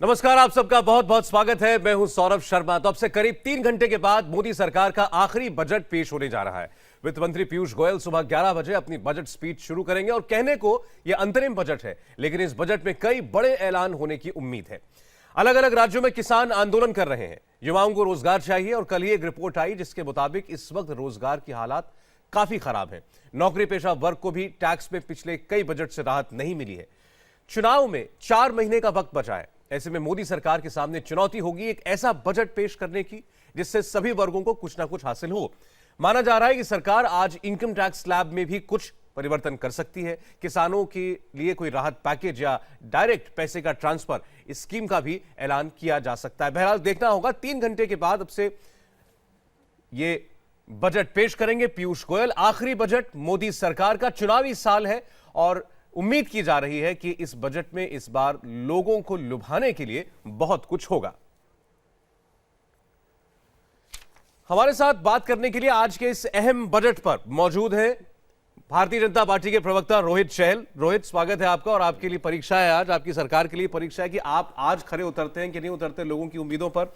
नमस्कार, आप सबका बहुत बहुत स्वागत है। मैं हूं सौरभ शर्मा। तो अब से करीब 3 घंटे के बाद मोदी सरकार का आखिरी बजट पेश होने जा रहा है। वित्त मंत्री पीयूष गोयल सुबह 11 बजे अपनी बजट स्पीच शुरू करेंगे और कहने को यह अंतरिम बजट है, लेकिन इस बजट में कई बड़े ऐलान होने की उम्मीद है। अलग अलग राज्यों में किसान आंदोलन कर रहे हैं, युवाओं को रोजगार चाहिए और कल ही एक रिपोर्ट आई जिसके मुताबिक इस वक्त रोजगार की हालात काफी खराब है। नौकरी पेशा वर्ग को भी टैक्स में पिछले कई बजट से राहत नहीं मिली है। चुनाव में 4 महीने का वक्त बचा है। ऐसे में मोदी सरकार के सामने चुनौती होगी एक ऐसा बजट पेश करने की जिससे सभी वर्गों को कुछ ना कुछ हासिल हो। माना जा रहा है कि सरकार आज इनकम टैक्स स्लैब में भी कुछ परिवर्तन कर सकती है। किसानों के लिए कोई राहत पैकेज या डायरेक्ट पैसे का ट्रांसफर इस स्कीम का भी ऐलान किया जा सकता है। बहरहाल देखना होगा। 3 घंटे के बाद अब से ये बजट पेश करेंगे पीयूष गोयल। आखिरी बजट मोदी सरकार का, चुनावी साल है और उम्मीद की जा रही है कि इस बजट में इस बार लोगों को लुभाने के लिए बहुत कुछ होगा। हमारे साथ बात करने के लिए आज के इस अहम बजट पर मौजूद हैं भारतीय जनता पार्टी के प्रवक्ता रोहित शहल। रोहित, स्वागत है आपका। और आपके लिए परीक्षा है आज, आपकी सरकार के लिए परीक्षा है कि आप आज खरे उतरते हैं कि नहीं उतरते लोगों की उम्मीदों पर।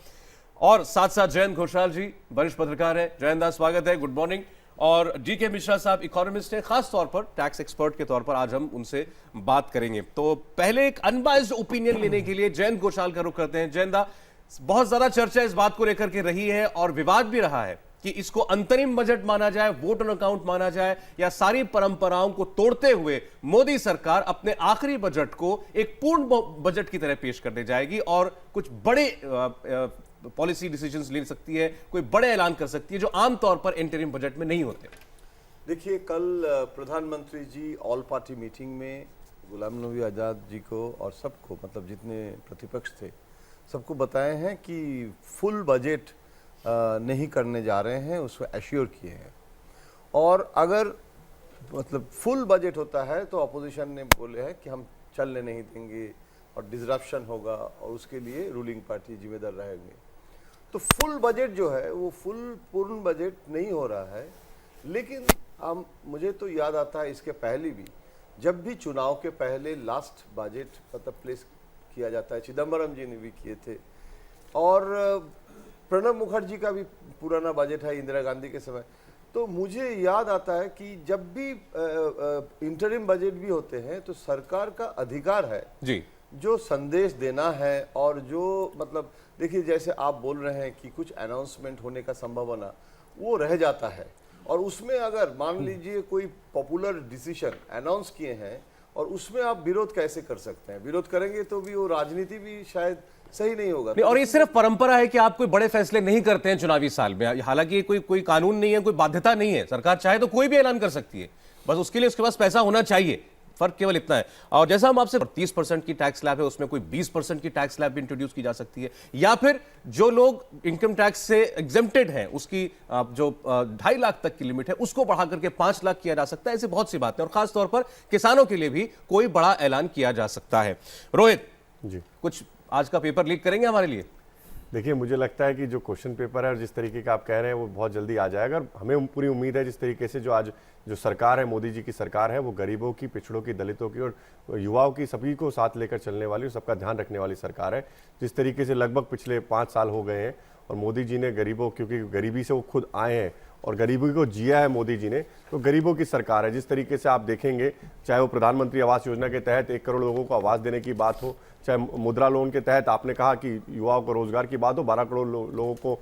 और साथ साथ जयंत घोषाल जी वरिष्ठ पत्रकार है। जयंत, स्वागत है, गुड मॉर्निंग। और जी.के. मिश्रा साहब इकोनॉमिस्ट हैं, खास तौर पर टैक्स एक्सपर्ट के तौर पर आज हम उनसे बात करेंगे। तो पहले एक अनबायस्ड ओपिनियन लेने के लिए जयंत घोषाल का रुख करते हैं। जयंत, बहुत ज्यादा चर्चा इस बात को लेकर के रही है और विवाद भी रहा है कि इसको अंतरिम बजट माना जाए, वोट ऑन अकाउंट माना जाए, या सारी परंपराओं को तोड़ते हुए मोदी सरकार अपने आखिरी बजट को एक पूर्ण बजट की तरह पेश करने जाएगी और कुछ बड़े पॉलिसी डिसीजंस ले सकती है, कोई बड़े ऐलान कर सकती है जो आमतौर पर इंटरिम बजट में नहीं होते। देखिए, कल प्रधानमंत्री जी ऑल पार्टी मीटिंग में गुलाम नबी आज़ाद जी को और सबको, मतलब जितने प्रतिपक्ष थे, सबको बताए हैं कि फुल बजट नहीं करने जा रहे हैं, उसको एश्योर किए हैं। और अगर मतलब फुल बजट होता है तो अपोजिशन ने बोले हैं कि हम चलने नहीं देंगे और डिसरप्शन होगा और उसके लिए रूलिंग पार्टी जिम्मेदार रहेंगे। तो फुल बजट जो है वो पूर्ण बजट नहीं हो रहा है। लेकिन मुझे तो याद आता है इसके पहले भी, जब भी चुनाव के पहले लास्ट बजट मतलब प्लेस किया जाता है, चिदम्बरम जी ने भी किए थे और प्रणब मुखर्जी का भी पुराना बजट है इंदिरा गांधी के समय। तो मुझे याद आता है कि जब भी इंटरिम बजट भी होते हैं तो सरकार का अधिकार है जी जो संदेश देना है और जो मतलब देखिए, जैसे आप बोल रहे हैं कि कुछ अनाउंसमेंट होने का संभावना वो रह जाता है। और उसमें अगर मान लीजिए कोई पॉपुलर डिसीजन अनाउंस किए हैं और उसमें आप विरोध कैसे कर सकते हैं? विरोध करेंगे तो भी वो राजनीति भी शायद सही नहीं होगा। और ये सिर्फ परंपरा है कि आप कोई बड़े फैसले नहीं करते हैं चुनावी साल में। हालांकि कोई कानून नहीं है, कोई बाध्यता नहीं है। सरकार चाहे तो कोई भी ऐलान कर सकती है, बस उसके लिए उसके पास पैसा होना चाहिए। फर्क केवल इतना है। और जैसा हम आपसे 30% की टैक्स स्लैब है, उसमें कोई 20% की टैक्स स्लैब भी इंट्रोड्यूस की जा सकती है, या फिर जो लोग इनकम टैक्स से एग्जेम्प्टेड हैं उसकी जो 2.5 लाख तक की लिमिट है उसको बढ़ा करके 5 लाख किया जा सकता है। ऐसी बहुत सी बातें, और खास तौर पर किसानों के लिए भी कोई बड़ा ऐलान किया जा सकता है। रोहित जी, कुछ आज का पेपर लीक करेंगे हमारे लिए? देखिए, मुझे लगता है कि जो क्वेश्चन पेपर है और जिस तरीके का आप कह रहे हैं वो बहुत जल्दी आ जाएगा। और हमें पूरी उम्मीद है जिस तरीके से जो आज जो सरकार है, मोदी जी की सरकार है, वो गरीबों की, पिछड़ों की, दलितों की और युवाओं की, सभी को साथ लेकर चलने वाली और सबका ध्यान रखने वाली सरकार है। जिस तरीके से लगभग पिछले 5 साल हो गए हैं और मोदी जी ने गरीबों, क्योंकि गरीबी से वो खुद आए हैं और गरीबी को जिया है मोदी जी ने, तो गरीबों की सरकार है। जिस तरीके से आप देखेंगे, चाहे वो प्रधानमंत्री आवास योजना के तहत 1 करोड़ लोगों को आवास देने की बात हो, चाहे मुद्रा लोन के तहत आपने कहा कि युवाओं को रोजगार की बात हो, 12 करोड़ लोगों को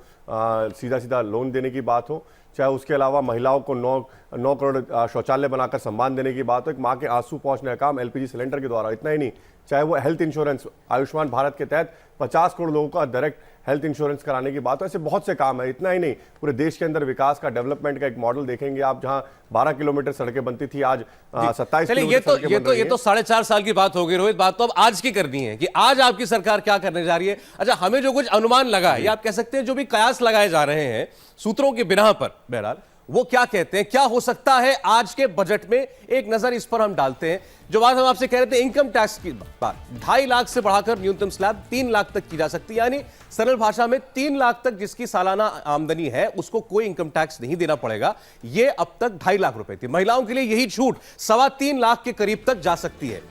सीधा सीधा लोन देने की बात हो, चाहे उसके अलावा महिलाओं को 9 करोड़ शौचालय बनाकर सम्मान देने की बात हो, एक माँ के आंसू पहुंचने का काम एलपीजी सिलेंडर के द्वारा, इतना ही नहीं, चाहे वो हेल्थ इंश्योरेंस आयुष्मान भारत के तहत 50 करोड़ लोगों का डायरेक्ट हेल्थ इंश्योरेंस कराने की बात हो, ऐसे बहुत से काम है। इतना ही नहीं, पूरे देश के अंदर विकास का, डेवलपमेंट का एक मॉडल देखेंगे आप, जहां 12 किलोमीटर सड़कें बनती थी, आज 27 किलोमीटर। ये तो 4.5 साल की बात हो गई रोहित। बात तो अब आज की करनी है कि आज आपकी सरकार क्या करने जा रही है। अच्छा, हमें जो कुछ अनुमान लगा है, या आप कह सकते हैं जो भी कयास लगाए जा रहे हैं सूत्रों की बिना पर, बहरहाल वो क्या कहते हैं, क्या हो सकता है आज के बजट में, एक नजर इस पर हम डालते हैं। जो बात हम आपसे कह रहे थे इनकम टैक्स की बात, 2.5 लाख से बढ़ाकर न्यूनतम स्लैब 3 लाख तक की जा सकती है। यानी सरल भाषा में 3 लाख तक जिसकी सालाना आमदनी है उसको कोई इनकम टैक्स नहीं देना पड़ेगा। यह अब तक 2.5 लाख रुपए थी। महिलाओं के लिए यही छूट 3.25 लाख के करीब तक जा सकती है।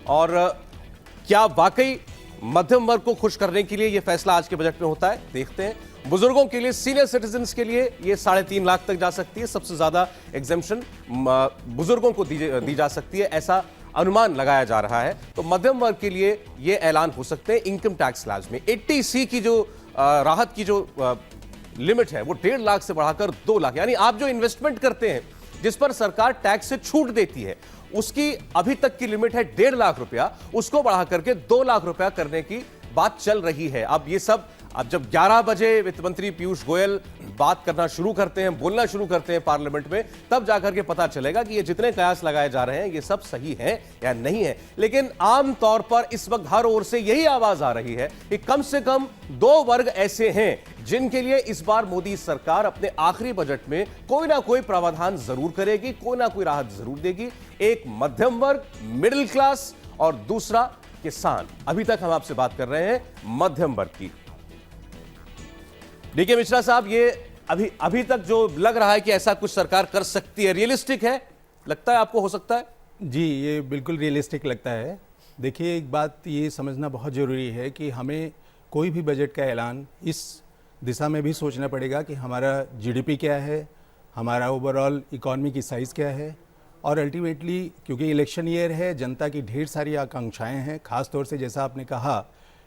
और क्या वाकई मध्यम वर्ग को खुश करने के लिए यह फैसला आज के बजट में होता है, देखते हैं। बुजुर्गों के लिए, सीनियर सिटीजन्स के लिए यह 3.5 लाख तक जा सकती है, सबसे ज्यादा एग्जेम्पशन बुजुर्गों को दी जा सकती है, ऐसा अनुमान लगाया जा रहा है। तो मध्यम वर्ग के लिए यह ऐलान हो सकते हैं इनकम टैक्स स्लैब्स में। 80C की जो राहत की जो लिमिट है वो 1.5 लाख से बढ़ाकर 2 लाख, यानी आप जो इन्वेस्टमेंट करते हैं जिस पर सरकार टैक्स से छूट देती है, उसकी अभी तक की लिमिट है 1.5 लाख रुपया, उसको बढ़ा करके 2 लाख रुपया करने की बात चल रही है। अब ये सब, अब जब 11 बजे वित्त मंत्री पीयूष गोयल बात करना शुरू करते हैं, बोलना शुरू करते हैं पार्लियामेंट में, तब जाकर के पता चलेगा कि ये जितने कयास लगाए जा रहे हैं ये सब सही है या नहीं है। लेकिन आम तौर पर इस वक्त हर ओर से यही आवाज आ रही है कि कम से कम 2 वर्ग ऐसे हैं जिनके लिए इस बार मोदी सरकार अपने आखिरी बजट में कोई ना कोई प्रावधान जरूर करेगी, कोई ना कोई राहत जरूर देगी। एक मध्यम वर्ग, मिडिल क्लास, और दूसरा किसान। अभी तक हम आपसे बात कर रहे हैं मध्यम वर्ग की। डीके मिश्रा साहब, ये अभी तक जो लग रहा है कि ऐसा कुछ सरकार कर सकती है, रियलिस्टिक है, लगता है आपको हो सकता है? जी, ये बिल्कुल रियलिस्टिक लगता है। देखिए, एक बात ये समझना बहुत ज़रूरी है कि हमें कोई भी बजट का ऐलान इस दिशा में भी सोचना पड़ेगा कि हमारा जीडीपी क्या है, हमारा ओवरऑल इकॉनमी की साइज़ क्या है, और अल्टीमेटली क्योंकि इलेक्शन ईयर है, जनता की ढेर सारी आकांक्षाएं हैं, ख़ास तौर से जैसा आपने कहा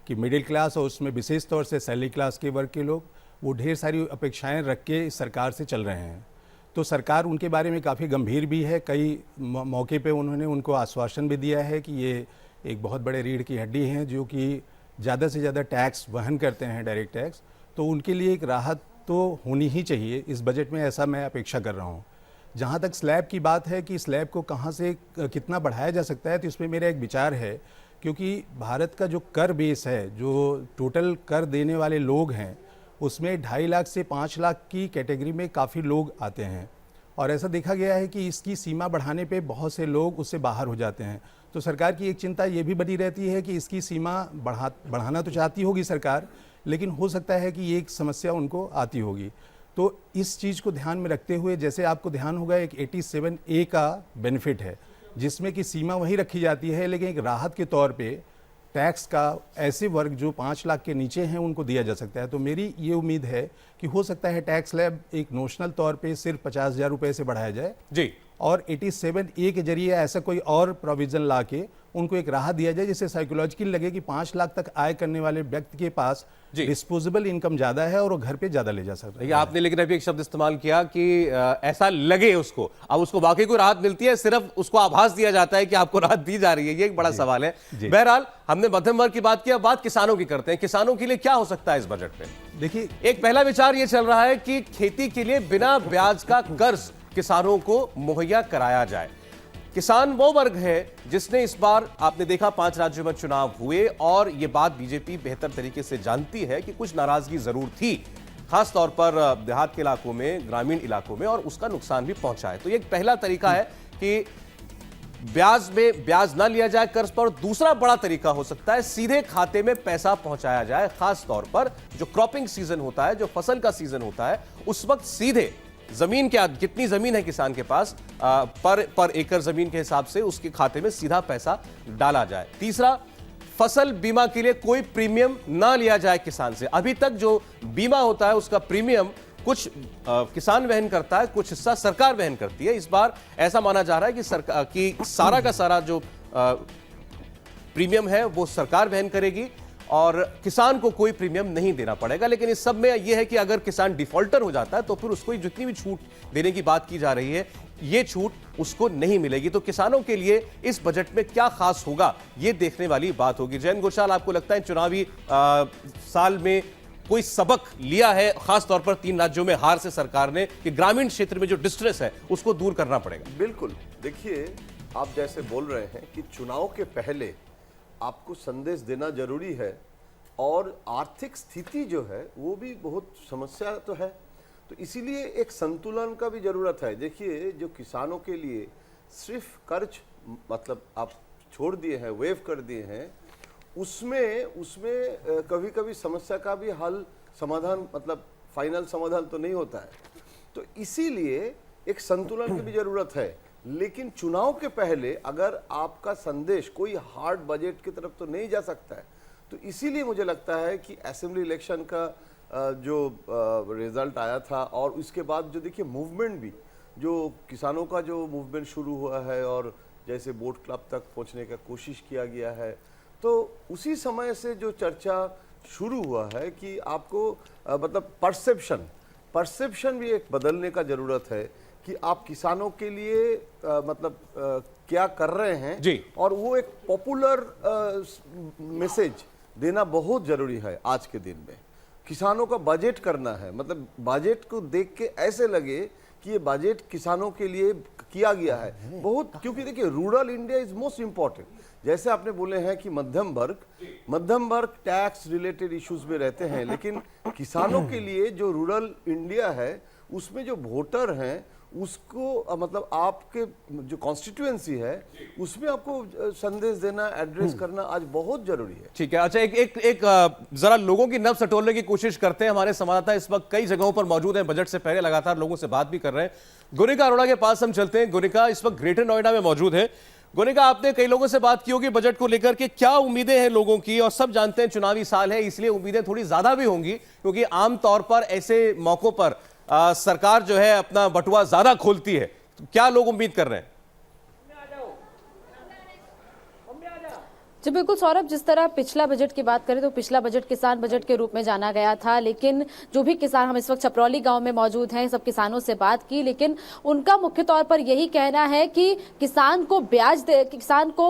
कि मिडिल क्लास और उसमें विशेष तौर से सैलरी क्लास के वर्ग के लोग, वो ढेर सारी अपेक्षाएं रख के इस सरकार से चल रहे हैं। तो सरकार उनके बारे में काफ़ी गंभीर भी है। कई मौके पे उन्होंने उनको आश्वासन भी दिया है कि ये एक बहुत बड़े रीढ़ की हड्डी हैं जो कि ज़्यादा से ज़्यादा टैक्स वहन करते हैं, डायरेक्ट टैक्स, तो उनके लिए एक राहत तो होनी ही चाहिए इस बजट में, ऐसा मैं अपेक्षा कर रहा हूँ। जहाँ तक स्लैब की बात है कि स्लैब को कहाँ से कितना बढ़ाया जा सकता है, तो इसमें मेरा एक विचार है, क्योंकि भारत का जो कर बेस है, जो टोटल कर देने वाले लोग हैं, उसमें 2.5 लाख से 5 लाख की कैटेगरी में काफ़ी लोग आते हैं, और ऐसा देखा गया है कि इसकी सीमा बढ़ाने पे बहुत से लोग उससे बाहर हो जाते हैं। तो सरकार की एक चिंता ये भी बनी रहती है कि इसकी सीमा बढ़ाना तो चाहती होगी सरकार, लेकिन हो सकता है कि ये एक समस्या उनको आती होगी। तो इस चीज़ को ध्यान में रखते हुए, जैसे आपको ध्यान होगा, एक 87A का बेनिफिट है जिसमें कि सीमा वही रखी जाती है, लेकिन एक राहत के तौर पे टैक्स का ऐसे वर्ग जो 5 लाख के नीचे हैं उनको दिया जा सकता है। तो मेरी ये उम्मीद है कि हो सकता है टैक्स स्लैब एक नोशनल तौर पे सिर्फ 50,000 रुपये से बढ़ाया जाए जी, और 87A के जरिए ऐसा कोई और प्रोविजन ला के उनको एक राहत दिया जाए, जिससे साइकोलॉजिकली लगे कि 5 लाख तक आय करने वाले व्यक्ति के पास डिस्पोजेबल इनकम ज्यादा है और वो घर पे ज्यादा ले जा सकता है। आपने लेकिन अभी एक शब्द इस्तेमाल किया कि ऐसा लगे उसको, अब उसको वाकई कोई राहत मिलती है, सिर्फ उसको आभास दिया जाता है कि आपको राहत दी जा रही है, ये एक बड़ा सवाल है। बहरहाल, हमने मध्यम वर्ग की बात की, अब बात किसानों की करते हैं। किसानों के लिए क्या हो सकता है इस बजट में? देखिए, एक पहला विचार ये चल रहा है कि खेती के लिए बिना ब्याज का कर्ज किसानों को मुहैया कराया जाए। किसान वो वर्ग है जिसने इस बार, आपने देखा 5 राज्यों में चुनाव हुए, और ये बात बीजेपी बेहतर तरीके से जानती है कि कुछ नाराजगी जरूर थी, खास तौर पर देहात के इलाकों में, ग्रामीण इलाकों में, और उसका नुकसान भी पहुंचा है। तो ये एक पहला तरीका है कि ब्याज ना लिया जाए कर्ज पर। दूसरा बड़ा तरीका हो सकता है सीधे खाते में पैसा पहुंचाया जाए, खास तौर पर जो क्रॉपिंग सीजन होता है, जो फसल का सीजन होता है, उस वक्त सीधे जमीन के, जितनी जमीन है किसान के पास, पर एकड़ जमीन के हिसाब से उसके खाते में सीधा पैसा डाला जाए। तीसरा, फसल बीमा के लिए कोई प्रीमियम ना लिया जाए किसान से। अभी तक जो बीमा होता है उसका प्रीमियम कुछ किसान वहन करता है, कुछ हिस्सा सरकार वहन करती है। इस बार ऐसा माना जा रहा है कि सरकार की सारा का सारा जो प्रीमियम है वो सरकार वहन करेगी और किसान को कोई प्रीमियम नहीं देना पड़ेगा। लेकिन इस सब में यह है कि अगर किसान डिफॉल्टर हो जाता है तो फिर उसको जितनी भी छूट देने की बात की जा रही है, ये छूट उसको नहीं मिलेगी। तो किसानों के लिए इस बजट में क्या खास होगा, ये देखने वाली बात होगी। जयंत घोषाल, आपको लगता है चुनावी साल में कोई सबक लिया है, खास तौर पर 3 राज्यों में हार से सरकार ने, कि ग्रामीण क्षेत्र में जो डिस्ट्रेस है उसको दूर करना पड़ेगा? बिल्कुल। देखिए, आप जैसे बोल रहे हैं कि चुनाव के पहले आपको संदेश देना जरूरी है, और आर्थिक स्थिति जो है वो भी बहुत समस्या तो है, तो इसीलिए एक संतुलन का भी जरूरत है। देखिए, जो किसानों के लिए सिर्फ कर्ज मतलब आप छोड़ दिए हैं, वेव कर दिए हैं, उसमें कभी कभी समस्या का भी हल, समाधान, मतलब फाइनल समाधान तो नहीं होता है। तो इसीलिए एक संतुलन की भी जरूरत है। लेकिन चुनाव के पहले अगर आपका संदेश कोई हार्ड बजट की तरफ तो नहीं जा सकता है, तो इसीलिए मुझे लगता है कि असेंबली इलेक्शन का जो रिजल्ट आया था और उसके बाद जो देखिए मूवमेंट भी, जो किसानों का जो मूवमेंट शुरू हुआ है और जैसे बोट क्लब तक पहुंचने का कोशिश किया गया है, तो उसी समय से जो चर्चा शुरू हुआ है कि आपको मतलब परसेप्शन भी एक बदलने का जरूरत है कि आप किसानों के लिए मतलब क्या कर रहे हैं जी। और वो एक पॉपुलर मैसेज देना बहुत जरूरी है आज के दिन में। किसानों का बजट करना है, मतलब बजट को देख के ऐसे लगे कि ये बजट किसानों के लिए किया गया है बहुत, क्योंकि देखिए rural India is most important. जैसे आपने बोले हैं कि मध्यम वर्ग टैक्स रिलेटेड इश्यूज में रहते हैं, लेकिन किसानों के लिए जो रूरल इंडिया है उसमें जो वोटर हैं उसको मतलब आपके जो कॉन्स्टिट्यूएंसी है उसमें आपको संदेश देना, एड्रेस करना आज बहुत जरूरी है। ठीक है, अच्छा एक जरा लोगों की नब्ज टटोलने की कोशिश करते हैं। हमारे संवाददाता इस वक्त कई जगहों पर मौजूद हैं, बजट से पहले लगातार लोगों से बात भी कर रहे हैं। गुनिका अरोड़ा के पास हम चलते हैं। गुनिका इस वक्त ग्रेटर नोएडा में मौजूद है। गुनिका, आपने कई लोगों से बात की होगी बजट को लेकर के, क्या उम्मीदें हैं लोगों की? और सब जानते हैं चुनावी साल है, इसलिए उम्मीदें थोड़ी ज्यादा भी होंगी, क्योंकि आमतौर पर ऐसे मौकों पर सरकार जो है अपना बटुआ ज्यादा खोलती है। तो क्या लोग उम्मीद कर रहे हैं? जी बिल्कुल सौरभ, जिस तरह पिछला बजट की बात करें तो पिछला बजट किसान बजट के रूप में जाना गया था, लेकिन जो भी किसान, हम इस वक्त छपरौली गांव में मौजूद हैं, सब किसानों से बात की, लेकिन उनका मुख्य तौर पर यही कहना है कि किसान को किसान को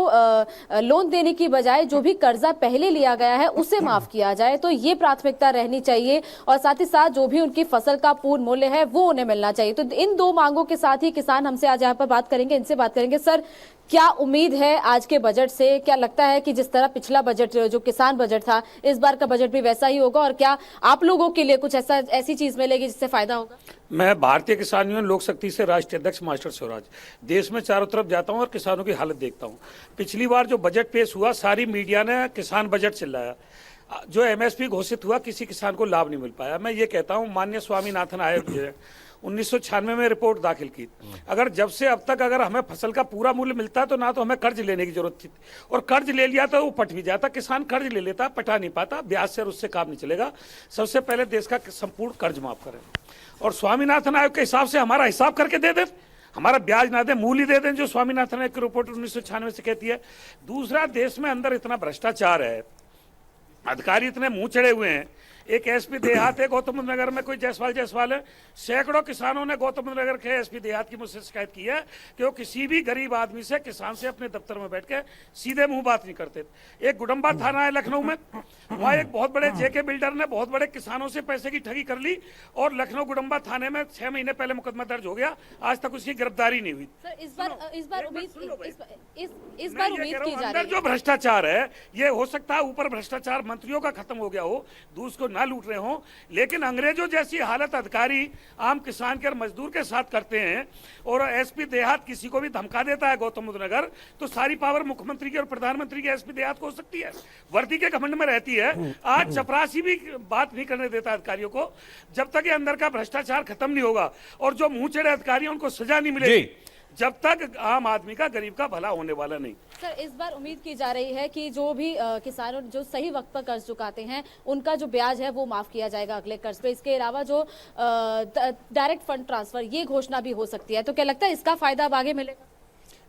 लोन देने की बजाय जो भी कर्जा पहले लिया गया है उसे माफ किया जाए, तो ये प्राथमिकता रहनी चाहिए और साथ ही साथ जो भी उनकी फसल का पूर्ण मूल्य है वो उन्हें मिलना चाहिए। तो इन दो मांगों के साथ ही किसान हमसे आज यहाँ पर बात करेंगे, इनसे बात करेंगे। सर, क्या उम्मीद है आज के बजट से? क्या लगता है कि जिस तरह पिछला बजट जो किसान बजट था, इस बार का बजट भी वैसा ही होगा? और क्या आप लोगों के लिए कुछ ऐसी चीज मिलेगी जिससे फायदा होगा? मैं भारतीय किसान यूनियन लोक शक्ति से राष्ट्रीय अध्यक्ष मास्टर स्वराज देश में चारों तरफ जाता हूं और किसानों की हालत देखता हूं। पिछली बार जो बजट पेश हुआ, सारी मीडिया ने किसान बजट चिल्लाया। जो एमएसपी घोषित हुआ, किसी किसान को लाभ नहीं मिल पाया। मैं ये कहता हूं, माननीय स्वामीनाथन आयोग ने 1996 में रिपोर्ट दाखिल की। अगर जब से अब तक अगर हमें फसल का पूरा मूल्य मिलता है तो ना तो हमें कर्ज लेने की जरूरत थी, और कर्ज ले लिया तो वो पट भी जाता। किसान कर्ज ले लेता, पटा नहीं पाता, ब्याज से उससे काम नहीं चलेगा। सबसे पहले देश का संपूर्ण कर्ज माफ करें और स्वामीनाथन आयोग के हिसाब से हमारा हिसाब करके दे दें, हमारा ब्याज ना दें, मूल्य दे दें जो स्वामीनाथन आयोग की रिपोर्ट 1996 से कहती है। दूसरा, देश में अंदर इतना भ्रष्टाचार है, अधिकारी इतने मुंह चढ़े हुए हैं। एक एसपी देहात है गौतम बुद्ध नगर में, कोई जायसवाल है, सैकड़ों किसानों ने गौतम बुद्ध नगर के एसपी देहात की मुझसे शिकायत की है कि वो किसी भी गरीब आदमी से, किसान से अपने दफ्तर में बैठ के सीधे मुंह बात नहीं करते। एक गुडम्बा थाना है लखनऊ में, वहाँ एक बहुत बड़े जेके बिल्डर ने बहुत बड़े किसानों से पैसे की ठगी कर ली और लखनऊ गुडम्बा थाने में 6 महीने पहले मुकदमा दर्ज हो गया, आज तक उसकी गिरफ्तारी नहीं हुई। सर, इस बार उम्मीद की जा रही है जो भ्रष्टाचार है, ये हो सकता है ऊपर भ्रष्टाचार मंत्रियों का खत्म हो गया हो, दूसरे को ना लूट रहे हो, लेकिन अंग्रेजों जैसी हालत अधिकारी आम किसान के और मजदूर के साथ करते हैं और एसपी देहात किसी को भी धमका देता है गौतम बुद्ध नगर, तो सारी पावर मुख्यमंत्री की और प्रधानमंत्री की एसपी देहात को हो सकती है। वर्दी के घमंड में रहती है। आज चपरासी भी बात नहीं करने देता अधिकारियों को जब तक ये अंदर का भ्रष्टाचार खत्म नहीं होगा, और जो मुंह चढ़े अधिकारी उनको सजा नहीं मिलेगी जब तक आम आदमी का, गरीब का भला होने वाला नहीं। सर, इस बार उम्मीद की जा रही है कि जो भी किसानों जो सही वक्त पर कर्ज चुकाते हैं उनका जो ब्याज है वो माफ किया जाएगा अगले कर्ज पे। इसके अलावा जो डायरेक्ट फंड ट्रांसफर, ये घोषणा भी हो सकती है, तो क्या लगता है इसका फायदा अब आगे मिलेगा?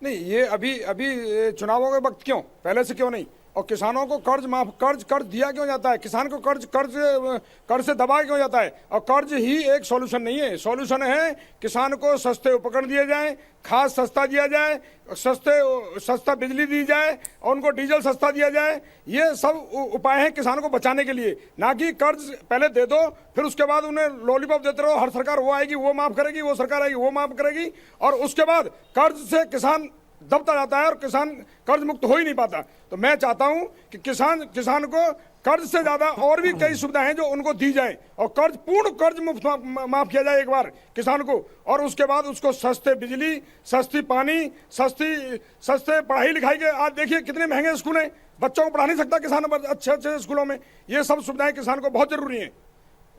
नहीं, ये अभी चुनावों के वक्त क्यों, पहले से क्यों नहीं? और किसानों को कर्ज दिया क्यों जाता है? किसान को कर्ज से दबाया क्यों जाता है? और कर्ज ही एक सॉल्यूशन नहीं है। सॉल्यूशन है किसान को सस्ते उपकरण दिए जाएं, खाद सस्ता दिया जाए, सस्ता बिजली दी जाए और उनको डीजल सस्ता दिया जाए। ये सब उपाय हैं किसानों को बचाने के लिए, ना कि कर्ज पहले दे दो फिर उसके बाद उन्हें लॉलीपॉप देते रहो। हर सरकार वो आएगी वो माफ करेगी, वो सरकार आएगी वो माफ करेगी, और उसके बाद कर्ज से किसान दबता जाता है और किसान कर्ज मुक्त हो ही नहीं पाता। तो मैं चाहता हूं कि किसान को कर्ज से ज्यादा और भी कई सुविधाएं जो उनको दी जाए और पूर्ण कर्ज मुफ्त माफ किया जाए एक बार किसान को, और उसके बाद उसको सस्ते बिजली, सस्ती पानी, सस्ते पढ़ाई लिखाई के। आज देखिए कितने महंगे स्कूल हैं, बच्चों को पढ़ा नहीं सकता किसान अच्छे स्कूलों में। ये सब सुविधाएं किसान को बहुत जरूरी हैं।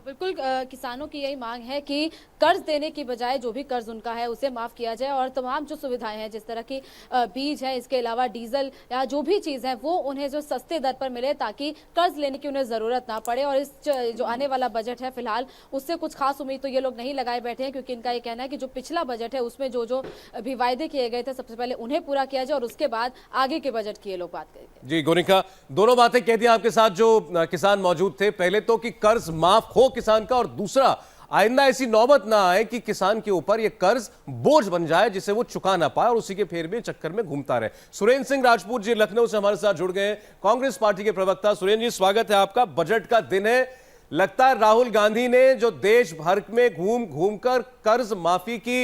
बिल्कुल किसानों की यही मांग है कि कर्ज देने की बजाय जो भी कर्ज उनका है उसे माफ किया जाए और तमाम जो सुविधाएं हैं जिस तरह की बीज है, इसके अलावा डीजल या जो भी चीज है वो उन्हें जो सस्ते दर पर मिले ताकि कर्ज लेने की उन्हें जरूरत ना पड़े। और इस जो आने वाला बजट है फिलहाल उससे कुछ खास उम्मीद तो ये लोग नहीं लगाए बैठे हैं, क्योंकि इनका ये कहना है कि जो पिछला बजट है उसमें जो जो भी वायदे किए गए थे सबसे पहले उन्हें पूरा किया जाए और उसके बाद आगे के बजट की ये लोग बात करेंगे। जी गोनिका, दोनों बातें कह दी आपके साथ जो किसान मौजूद थे। पहले तो कि कर्ज माफ हो किसान का, और दूसरा आइंदा ऐसी नौबत ना आए कि किसान के ऊपर यह कर्ज बोझ बन जाए जिसे वो चुका ना पाए और उसी के फेर में चक्कर में घूमता रहे। सुरेंद्र सिंह राजपूत जी लखनऊ से हमारे साथ जुड़ गए, कांग्रेस पार्टी के प्रवक्ता। सुरेंद्र जी, स्वागत है आपका। बजट का दिन है, लगता है राहुल गांधी ने जो देश भर में घूम घूम कर कर्ज माफी की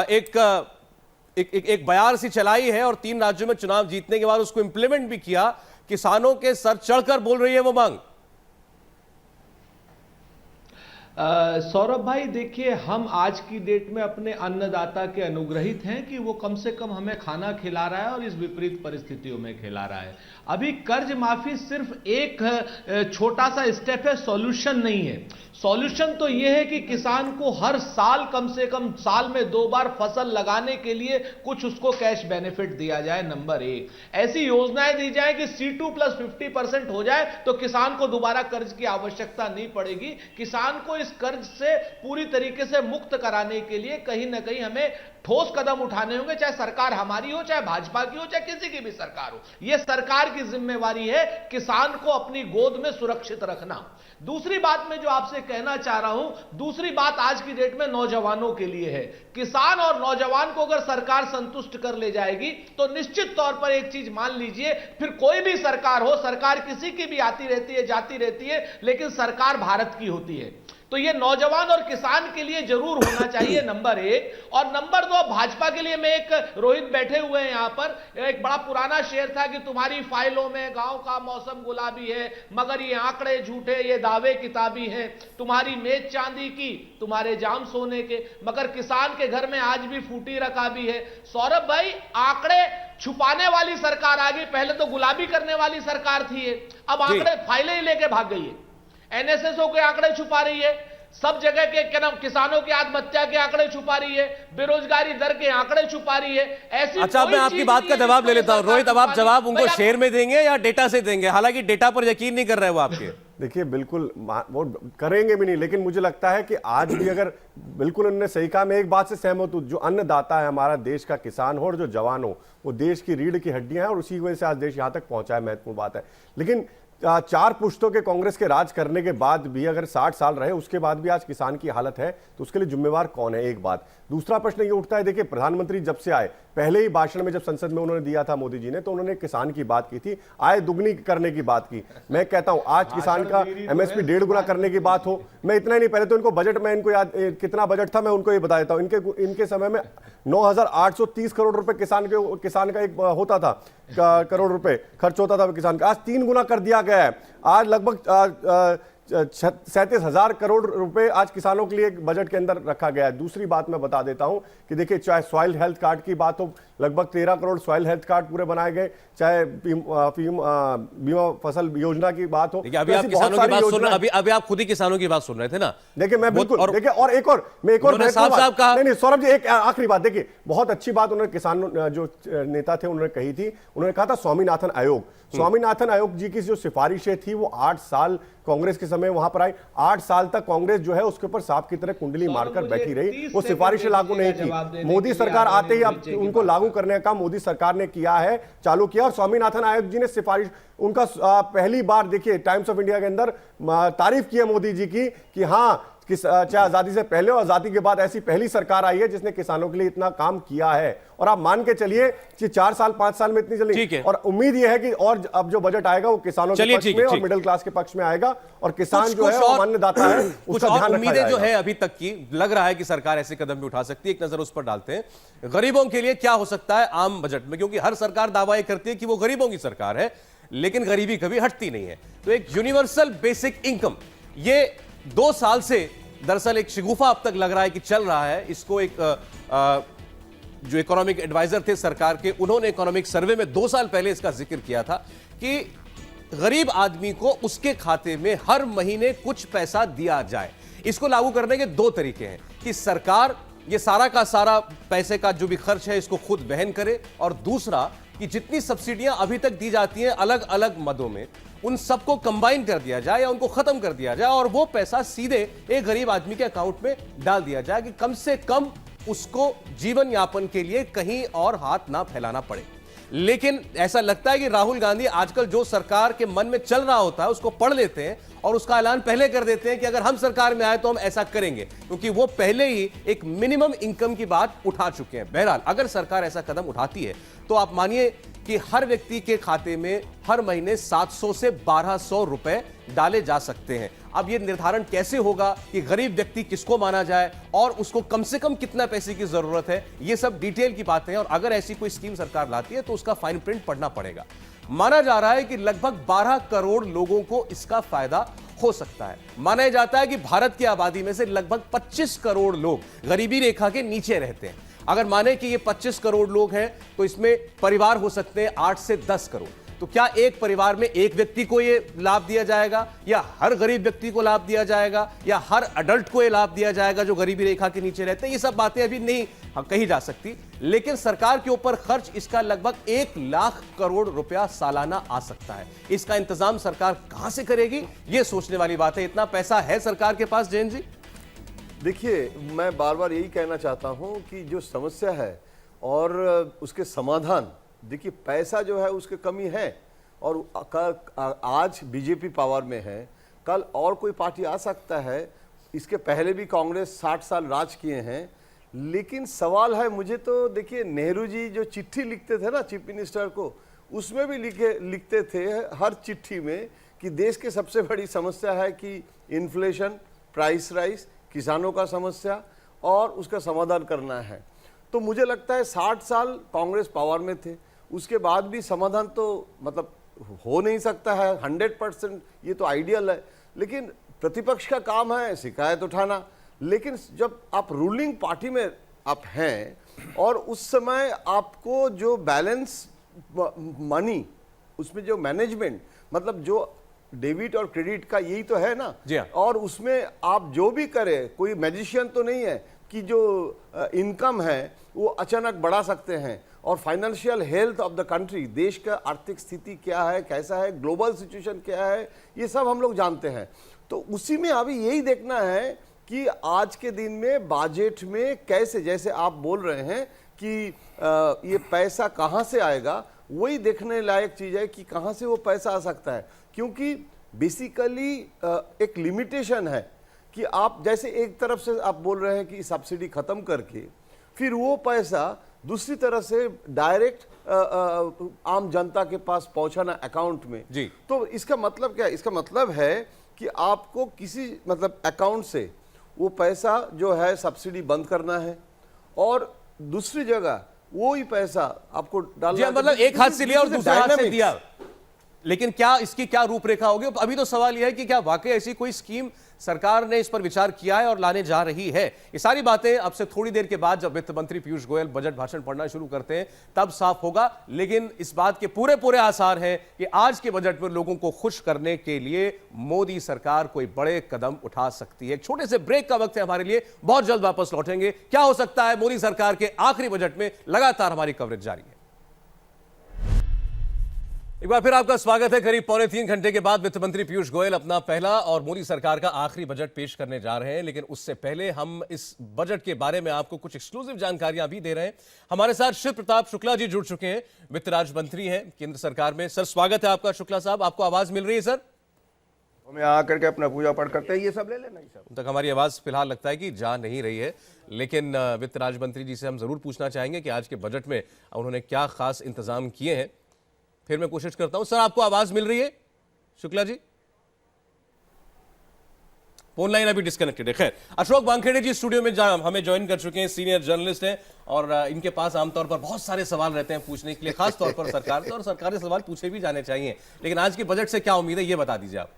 एक बयार सी चलाई है और 3 राज्यों में चुनाव जीतने के बाद उसको इंप्लीमेंट भी किया। किसानों के सर चढ़कर बोल रही है वो मांग। सौरभ भाई देखिए, हम आज की डेट में अपने अन्नदाता के अनुग्रहित हैं कि वो कम से कम हमें खाना खिला रहा है और इस विपरीत परिस्थितियों में खिला रहा है। अभी कर्ज माफी सिर्फ एक छोटा सा स्टेप है, सॉल्यूशन नहीं है। सॉल्यूशन तो यह है कि किसान को हर साल कम से कम साल में 2 बार फसल लगाने के लिए कुछ उसको कैश बेनिफिट दिया जाए। नंबर 1, ऐसी योजनाएं दी जाए कि C2 + 50% हो जाए तो किसान को दोबारा कर्ज की आवश्यकता नहीं पड़ेगी। किसान को इस कर्ज से पूरी तरीके से मुक्त कराने के लिए कहीं ना कहीं हमें ठोस कदम उठाने होंगे, चाहे सरकार हमारी हो, चाहे भाजपा की हो, चाहे किसी की भी सरकार हो। यह सरकार की जिम्मेवारी है किसान को अपनी गोद में सुरक्षित रखना। दूसरी बात मैं जो आपसे कहना चाह रहा हूं, दूसरी बात आज की डेट में नौजवानों के लिए है। किसान और नौजवान को अगर सरकार संतुष्ट कर ले जाएगी तो निश्चित तौर पर एक चीज मान लीजिए, फिर कोई भी सरकार हो, सरकार किसी की भी आती रहती है, जाती रहती है, लेकिन सरकार भारत की होती है। तो ये नौजवान और किसान के लिए जरूर होना चाहिए, नंबर 1। और नंबर 2, भाजपा के लिए मैं एक, रोहित बैठे हुए हैं यहां पर, एक बड़ा पुराना शेर था कि तुम्हारी फाइलों में गांव का मौसम गुलाबी है, मगर ये आंकड़े झूठे, ये दावे किताबी हैं। तुम्हारी मेज चांदी की, तुम्हारे जाम सोने के, मगर किसान के घर में आज भी फूटी रकाबी है। सौरभ भाई, आंकड़े छुपाने वाली सरकार आ गई, पहले तो गुलाबी करने वाली सरकार थी, अब आंकड़े फाइलें ही लेके भाग गई है। NSSO के आंकड़े छुपा रही है, सब जगह के किसानों की आत्महत्या के आंकड़े छुपा रही है, बेरोजगारी दर के आंकड़े छुपा रही है। ऐसी अच्छा, मैं आपकी बात का जवाब ले लेता हूं। रोहित, अब आप जवाब उनको शेर में देंगे या डेटा से देंगे? हालांकि डेटा पर यकीन नहीं कर रहे वो आपके। देखिए, बिल्कुल वो करेंगे भी नहीं, लेकिन मुझे लगता है कि आज भी अगर बिल्कुल उन्होंने सही कहा, मैं एक बात से सहमत हूं, जो अन्नदाता है हमारा देश का किसान हो और जो जवान हो, वो देश की रीढ़ की हड्डियां हैं और उसी वजह से आज देश यहां तक पहुंचा है, महत्वपूर्ण बात है। लेकिन 4 पुश्तों के कांग्रेस के राज करने के बाद भी अगर 60 साल रहे, उसके बाद भी आज किसान की हालत है, तो उसके लिए जिम्मेवार कौन है? एक बात। दूसरा प्रश्न ये उठता है, देखिए प्रधानमंत्री जब से आए, पहले ही भाषण में जब संसद में उन्होंने दिया था मोदी जी ने, तो उन्होंने किसान की बात की थी, आय दुगनी करने की बात की। मैं कहता हूं आज किसान का MSP 1.5 गुना करने की बात हो। मैं इतना ही नहीं, पहले तो इनको बजट में, इनको याद कितना बजट था मैं उनको ये बता देता हूं। इनके समय में 9,830 करोड़ रुपए किसान का एक होता था, करोड़ रुपए खर्च होता था किसान का। आज 3 गुना कर दिया गया है। आज लगभग 37,000 करोड़ रुपए आज किसानों के लिए बजट के अंदर रखा गया है। दूसरी बात मैं बता देता हूं कि देखिए, चाहे सॉइल हेल्थ कार्ड की बात हो, लगभग 13 करोड़ सॉइल हेल्थ कार्ड पूरे बनाए गए, चाहे बीमा फसल योजना की बात हो। अभी आप किसानों की बात सुन रहे हैं, अभी आप खुद ही किसानों की बात सुन रहे थे ना। देखिए, मैं बिल्कुल, देखिए, और एक और नहीं सौरभ जी, एक आखिरी बात, देखिए बहुत अच्छी बात उन्होंने किसान जो नेता थे उन्होंने कही थी, उन्होंने कहा था स्वामीनाथन आयोग। स्वामीनाथन आयोग जी की जो सिफारिशें थी वो 8 साल कांग्रेस के समय वहां पर आई। 8 साल तक कांग्रेस जो है उसके ऊपर सांप की तरह कुंडली मारकर बैठी रही, वो सिफारिशें लागू नहीं की। मोदी सरकार आते ही अब उनको लागू करने का काम मोदी सरकार ने किया है, चालू किया। और स्वामीनाथन आयोग जी ने सिफारिश, उनका पहली बार देखिए टाइम्स ऑफ इंडिया के अंदर तारीफ की है मोदी जी की कि हाँ, चाहे आजादी से पहले और आजादी के बाद ऐसी पहली सरकार आई है जिसने किसानों के लिए इतना काम किया है। और आप मान के चलिए कि 4 साल 5 साल में इतनी जल्दी, और उम्मीद यह है कि और अब जो बजट आएगा वो किसानों के पक्ष में और मिडिल क्लास के पक्ष में आएगा, और किसान जो है वो अन्नदाता है, उसका ध्यान रखा जाएगा। उम्मीदें जो है अभी तक की, लग रहा है कि सरकार ऐसे कदम भी उठा सकती है। एक नजर उस पर डालते हैं, गरीबों के लिए क्या हो सकता है आम बजट में, क्योंकि हर सरकार दावा करती है कि वो गरीबों की सरकार है, लेकिन गरीबी कभी हटती नहीं है। तो एक यूनिवर्सल बेसिक इनकम, ये 2 साल से दरअसल एक शिगुफा अब तक लग रहा है कि चल रहा है। इसको एक जो इकोनॉमिक एडवाइजर थे सरकार के, उन्होंने इकोनॉमिक सर्वे में 2 साल पहले इसका जिक्र किया था कि गरीब आदमी को उसके खाते में हर महीने कुछ पैसा दिया जाए। इसको लागू करने के दो तरीके हैं कि सरकार ये सारा का सारा पैसे का जो भी खर्च है इसको खुद वहन करे, और दूसरा कि जितनी सब्सिडियां अभी तक दी जाती हैं अलग अलग मदों में, उन सबको कंबाइन कर दिया जाए या उनको खत्म कर दिया जाए और वो पैसा सीधे एक गरीब आदमी के अकाउंट में डाल दिया जाए कि कम से कम उसको जीवन यापन के लिए कहीं और हाथ ना फैलाना पड़े। लेकिन ऐसा लगता है कि राहुल गांधी आजकल जो सरकार के मन में चल रहा होता है उसको पढ़ लेते हैं और उसका ऐलान पहले कर देते हैं कि अगर हम सरकार में आए तो हम ऐसा करेंगे, क्योंकि वो पहले ही एक मिनिमम इनकम की बात उठा चुके हैं। बहरहाल अगर सरकार ऐसा कदम उठाती है तो आप मानिए कि हर व्यक्ति के खाते में हर महीने 700 से 1200 रुपए डाले जा सकते हैं। अब यह निर्धारण कैसे होगा कि गरीब व्यक्ति किसको माना जाए और उसको कम से कम कितना पैसे की जरूरत है, ये सब डिटेल की बातें हैं और अगर ऐसी कोई स्कीम सरकार लाती है तो उसका फाइन प्रिंट पढ़ना पड़ेगा। माना जा रहा है कि लगभग 12 करोड़ लोगों को इसका फायदा हो सकता है। माना जाता है कि भारत की आबादी में से लगभग 25 करोड़ लोग गरीबी रेखा के नीचे रहते हैं। अगर माने कि ये 25 करोड़ लोग हैं तो इसमें परिवार हो सकते हैं 8 से 10 करोड़। तो क्या एक परिवार में एक व्यक्ति को ये लाभ दिया जाएगा या हर गरीब व्यक्ति को लाभ दिया जाएगा या हर अडल्ट को ये लाभ दिया जाएगा जो गरीबी रेखा के नीचे रहते हैं, ये सब बातें अभी नहीं कही जा सकती। लेकिन सरकार के ऊपर खर्च इसका लगभग 1 लाख करोड़ रुपया सालाना आ सकता है। इसका इंतजाम सरकार कहां से करेगी, ये सोचने वाली बात है। इतना पैसा है सरकार के पास जैन जी? देखिए, मैं बार बार यही कहना चाहता हूं कि जो समस्या है और उसके समाधान, देखिए पैसा जो है उसकी कमी है और आज बीजेपी पावर में है, कल और कोई पार्टी आ सकता है। इसके पहले भी कांग्रेस 60 साल राज किए हैं। लेकिन सवाल है, मुझे तो देखिए नेहरू जी जो चिट्ठी लिखते थे ना चीफ मिनिस्टर को, उसमें भी लिखते थे हर चिट्ठी में कि देश की सबसे बड़ी समस्या है कि इन्फ्लेशन, प्राइस राइज, किसानों का समस्या और उसका समाधान करना है। तो मुझे लगता है 60 साल कांग्रेस पावर में थे, उसके बाद भी समाधान तो मतलब हो नहीं सकता है 100%, ये तो आइडियल है। लेकिन प्रतिपक्ष का काम है शिकायत उठाना। लेकिन जब आप रूलिंग पार्टी में आप हैं और उस समय आपको जो बैलेंस मनी, उसमें जो मैनेजमेंट, मतलब जो डेबिट और क्रेडिट का यही तो है ना जी हाँ। और उसमें आप जो भी करें, कोई मैजिशियन तो नहीं है कि जो इनकम है वो अचानक बढ़ा सकते हैं। और financial health of the country, देश का आर्थिक स्थिति क्या है, कैसा है, ग्लोबल सिचुएशन क्या है, ये सब हम लोग जानते हैं। तो उसी में अभी यही देखना है कि आज के दिन में बजट में कैसे, जैसे आप बोल रहे हैं कि ये पैसा कहाँ से आएगा, वही देखने लायक चीज़ है कि कहाँ से वो पैसा आ सकता है। क्योंकि बेसिकली एक लिमिटेशन है कि आप जैसे एक तरफ से आप बोल रहे हैं कि सब्सिडी खत्म करके फिर वो पैसा दूसरी तरह से डायरेक्ट आम जनता के पास पहुंचाना अकाउंट में जी। तो इसका मतलब क्या है? इसका मतलब है कि आपको किसी मतलब अकाउंट से वो पैसा जो है सब्सिडी बंद करना है और दूसरी जगह वो ही पैसा आपको डालना। मतलब एक हाथ से लिया और दूसरे हाथ से दिया। लेकिन क्या इसकी क्या रूपरेखा होगी? अभी तो सवाल यह है कि क्या वाकई ऐसी कोई स्कीम सरकार ने इस पर विचार किया है और लाने जा रही है? ये सारी बातें अब से थोड़ी देर के बाद जब वित्त मंत्री पीयूष गोयल बजट भाषण पढ़ना शुरू करते हैं तब साफ होगा। लेकिन इस बात के पूरे आसार हैं कि आज के बजट में लोगों को खुश करने के लिए मोदी सरकार कोई बड़े कदम उठा सकती है। एक छोटे से ब्रेक का वक्त है हमारे लिए, बहुत जल्द वापस लौटेंगे। क्या हो सकता है मोदी सरकार के आखिरी बजट में, लगातार हमारी कवरेज जारी है। एक बार फिर आपका स्वागत है। करीब 3.25 घंटे के बाद वित्त मंत्री पीयूष गोयल अपना पहला और मोदी सरकार का आखिरी बजट पेश करने जा रहे हैं। लेकिन उससे पहले हम इस बजट के बारे में आपको कुछ एक्सक्लूसिव जानकारियां भी दे रहे हैं। हमारे साथ शिव प्रताप शुक्ला जी जुड़ चुके हैं, वित्त राज्य मंत्री हैं केंद्र सरकार में। सर स्वागत है आपका। शुक्ला साहब, आपको आवाज मिल रही है? सर हमें आकर के अपना पूजा पाठ करते हैं, ये सब ले लेना। ही सब तक हमारी आवाज फिलहाल लगता है कि जा नहीं रही है। लेकिन वित्त राज्य मंत्री जी से हम जरूर पूछना चाहेंगे कि आज के बजट में उन्होंने क्या खास इंतजाम किए हैं। फिर मैं कोशिश करता हूं। सर आपको आवाज मिल रही है? शुक्ला जी, फोन लाइन अभी डिस्कनेक्टेड है। खैर, अशोक वानखेड़े जी स्टूडियो में हमें ज्वाइन कर चुके हैं, सीनियर जर्नलिस्ट हैं और इनके पास आमतौर पर बहुत सारे सवाल रहते हैं पूछने के लिए, खास तौर पर सरकार से, और सरकारी सवाल पूछे भी जाने चाहिए। लेकिन आज के बजट से क्या उम्मीद है, ये बता दीजिए आप।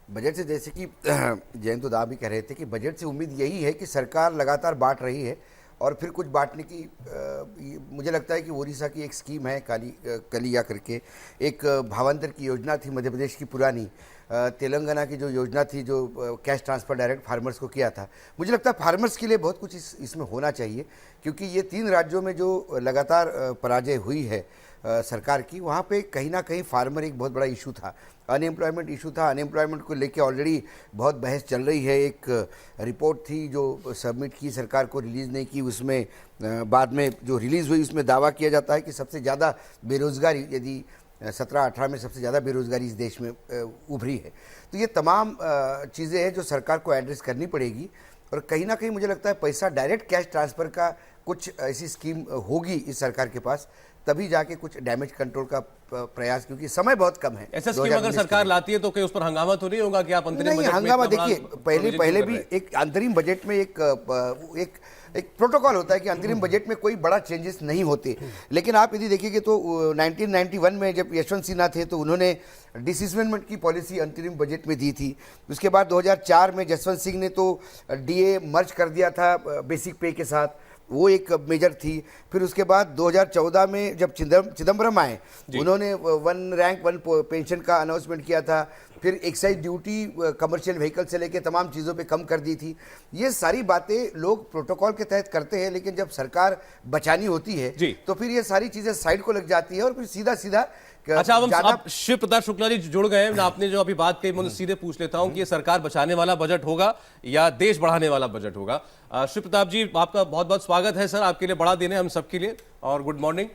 बजट से जैसे कि जयंत दादा भी कह रहे थे कि बजट से उम्मीद यही है कि सरकार लगातार बांट रही है और फिर कुछ बांटने की मुझे लगता है कि ओडिशा की एक स्कीम है कलिया करके, एक भावांतर की योजना थी मध्य प्रदेश की पुरानी, तेलंगाना की जो योजना थी जो कैश ट्रांसफ़र डायरेक्ट फार्मर्स को किया था। मुझे लगता है फार्मर्स के लिए बहुत कुछ इसमें होना चाहिए, क्योंकि ये 3 राज्यों में जो लगातार पराजय हुई है सरकार की, वहाँ पे कहीं ना कहीं फार्मर एक बहुत बड़ा इशू था, अनएम्प्लॉयमेंट इशू था। अनएम्प्लॉयमेंट को लेके ऑलरेडी बहुत बहस चल रही है। एक रिपोर्ट थी जो सबमिट की, सरकार को रिलीज़ नहीं की, उसमें बाद में जो रिलीज़ हुई उसमें दावा किया जाता है कि सबसे ज़्यादा बेरोज़गारी, यदि 17-18 में सबसे ज़्यादा बेरोज़गारी इस देश में उभरी है। तो ये तमाम चीज़ें हैं जो सरकार को एड्रेस करनी पड़ेगी, और कहीं ना कहीं मुझे लगता है पैसा डायरेक्ट कैश ट्रांसफ़र का कुछ ऐसी स्कीम होगी इस सरकार के पास, तभी जाके कुछ डैमेज कंट्रोल का प्रयास, क्योंकि समय बहुत कम है। ऐसा स्कीम अगर सरकार लाती है तो क्या उस पर हंगामा तो नहीं होगा कि आप अंतरिम बजट में हंगामा? इतना देखिए, बड़ा पहले भी एक अंतरिम बजट में एक प्रोटोकॉल होता है कि अंतरिम बजट में कोई बड़ा चेंजेस नहीं होते, लेकिन आप यदि देखिएगा तो 1991 में जब यशवंत सिन्हा थे तो उन्होंने डिसइन्वेस्टमेंट की पॉलिसी अंतरिम बजट में दी थी। उसके बाद 2004 में जसवंत सिंह ने तो डीए मर्ज कर दिया था बेसिक पे के साथ, वो एक मेजर थी। फिर उसके बाद 2014 में जब चिदम्बरम आए, उन्होंने 1 रैंक 1 पेंशन का अनाउंसमेंट किया था। फिर एक्साइज ड्यूटी कमर्शियल व्हीकल से लेके तमाम चीज़ों पे कम कर दी थी। ये सारी बातें लोग प्रोटोकॉल के तहत करते हैं, लेकिन जब सरकार बचानी होती है तो फिर ये सारी चीज़ें साइड को लग जाती है और फिर सीधा सीधा। अच्छा, अब शिव प्रताप शुक्ला जी जुड़ गए हैं। आपने जो अभी बात कही मैं सीधे पूछ लेता हूं कि ये सरकार बचाने वाला बजट होगा या देश बढ़ाने वाला बजट होगा। शिव प्रताप जी, आपका बहुत बहुत स्वागत है सर, आपके लिए बड़ा दिन है हम सबके लिए, और गुड मॉर्निंग।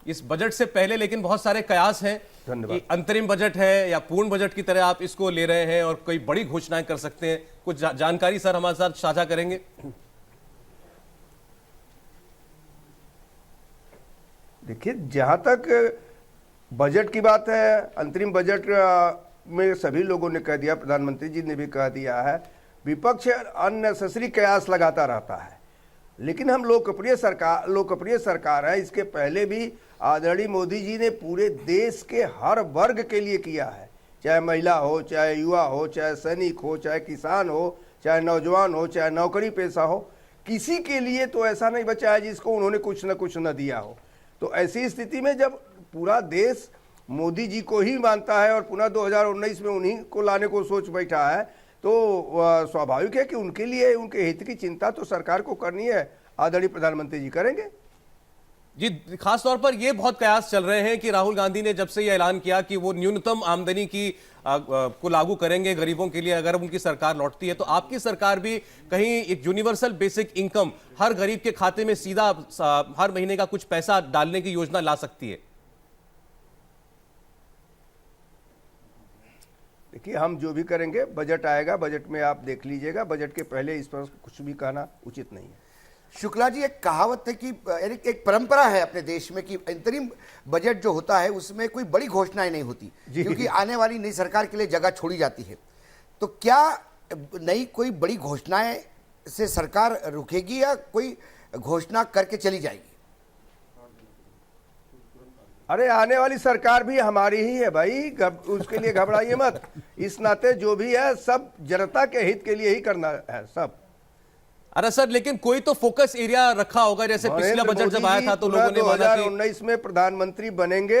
इस बजट से पहले लेकिन बहुत सारे कयास हैं कि अंतरिम बजट है या पूर्ण बजट की तरह आप इसको ले रहे हैं और कोई बड़ी घोषणाएं कर सकते हैं। कुछ जानकारी सर हमारे साथ साझा करेंगे? देखिए, जहां तक बजट की बात है, अंतरिम बजट में सभी लोगों ने कह दिया, प्रधानमंत्री जी ने भी कह दिया है, विपक्ष अननेसेसरी कयास लगाता रहता है। लेकिन हम लोकप्रिय सरकार है। इसके पहले भी आदरणीय मोदी जी ने पूरे देश के हर वर्ग के लिए किया है, चाहे महिला हो, चाहे युवा हो, चाहे सैनिक हो, चाहे किसान हो, चाहे नौजवान हो, चाहे नौकरी पेशा हो, किसी के लिए तो ऐसा नहीं बचा है जिसको उन्होंने कुछ न दिया हो। तो ऐसी स्थिति में जब पूरा देश मोदी जी को ही मानता है और पुनः 2019 में उन्हीं को लाने को सोच बैठा है, तो स्वाभाविक है कि उनके लिए, उनके हित की चिंता तो सरकार को करनी है। आदरणीय प्रधानमंत्री जी करेंगे जी। खास तौर पर ये बहुत कयास चल रहे हैं कि राहुल गांधी ने जब से ये ऐलान किया कि वो न्यूनतम आमदनी की को लागू करेंगे गरीबों के लिए अगर उनकी सरकार लौटती है, तो आपकी सरकार भी कहीं एक यूनिवर्सल बेसिक इनकम हर गरीब के खाते में सीधा हर महीने का कुछ पैसा डालने की योजना ला सकती है? देखिए, हम जो भी करेंगे, बजट आएगा, बजट में आप देख लीजिएगा। बजट के पहले इस पर कुछ भी कहना उचित नहीं है। शुक्ला जी, एक कहावत है कि एक परंपरा है अपने देश में कि अंतरिम बजट जो होता है उसमें कोई बड़ी घोषणाएं नहीं होती, क्योंकि आने वाली नई सरकार के लिए जगह छोड़ी जाती है। तो क्या नई कोई बड़ी घोषणाएं से सरकार रुकेगी या कोई घोषणा करके चली जाएगी? अरे, आने वाली सरकार भी हमारी ही है भाई, उसके लिए घबराइए मत। इस नाते जो भी है सब जनता के हित के लिए ही करना है सब। अरे सर, लेकिन कोई तो फोकस एरिया रखा होगा, जैसे पिछला बजट जब आया था तो लोगों ने माना कि 2019 में प्रधानमंत्री बनेंगे।